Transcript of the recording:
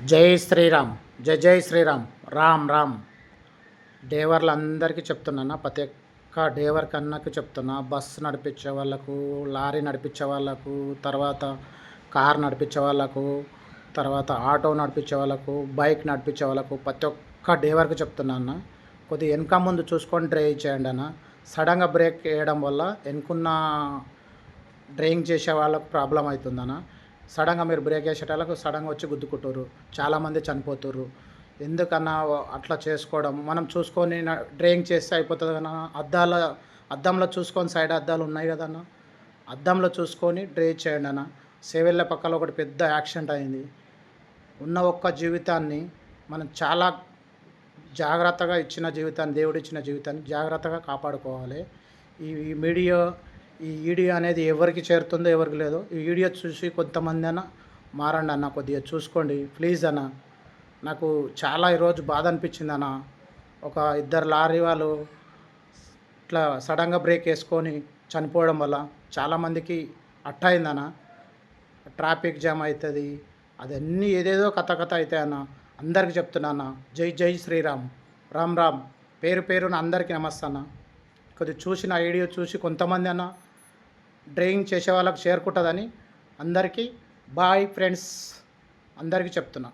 జై శ్రీరామ్. జై జై శ్రీరామ్. రామ్ రామ్. డ్రైవర్లందరికీ చెప్తున్నాను, ప్రతి ఒక్క డ్రైవర్ కన్నాకి చెప్తున్నా. బస్సు నడిపించే వాళ్ళకు, లారీ నడిపించే వాళ్ళకు, తర్వాత కార్ నడిపించే వాళ్ళకు, తర్వాత ఆటో నడిపించే వాళ్ళకు, బైక్ నడిపించే వాళ్ళకు, ప్రతి ఒక్క డ్రైవర్కి చెప్తున్నాను, కొద్దిగా వెనక ముందు చూసుకొని డ్రైవ్ చేయండి అన్న. సడన్గా బ్రేక్ వేయడం వల్ల వెనుకున్న డ్రైవింగ్ చేసే వాళ్ళకు ప్రాబ్లం అవుతుందన్న. సడన్గా మీరు బ్రేక్ వేసేటాలకు సడన్గా వచ్చి గుద్దుకుంటారు, చాలామంది చనిపోతారు. ఎందుకన్నా అట్లా చేసుకోవడం? మనం చూసుకొని డ్రైవింగ్ చేస్తే అయిపోతుంది కన్నా. అద్దంలో చూసుకొని, సైడ్ అద్దాలు ఉన్నాయి కదన్న, అద్దంలో చూసుకొని డ్రైవ్ చేయండి అన్న. సేవెళ్ళ పక్కన ఒకటి పెద్ద యాక్సిడెంట్ అయింది. ఉన్న ఒక్క జీవితాన్ని మనం చాలా జాగ్రత్తగా ఇచ్చిన జీవితాన్ని, దేవుడిచ్చిన జీవితాన్ని జాగ్రత్తగా కాపాడుకోవాలి. ఈ వీడియో అనేది ఎవరికి చేరుతుందో ఎవరికి లేదో, ఈ వీడియో చూసి కొంతమంది అన్న మారండి అన్న, కొద్దిగా చూసుకోండి ప్లీజ్ అన్న. నాకు చాలా ఈరోజు బాధ అనిపించింది అన్న. ఒక ఇద్దరు లారీ వాళ్ళు ఇట్లా సడన్గా బ్రేక్ వేసుకొని చనిపోవడం వల్ల చాలామందికి అట్టయిందన్న. ట్రాఫిక్ జామ్ అవుతుంది, అదన్నీ ఏదేదో కథ అవుతాయి అన్న. అందరికీ చెప్తున్నా అన్న, జై జై శ్రీరామ్. రామ్ రామ్. పేరు పేరున అందరికీ నమస్తే అన్న. కొద్దిగా చూసిన వీడియో చూసి కొంతమంది అన్న డ్రైవింగ్ చేసే వాళ్ళకి చేరుకుంటుందని అందరికీ బాయ్ ఫ్రెండ్స్, అందరికీ చెప్తున్నా.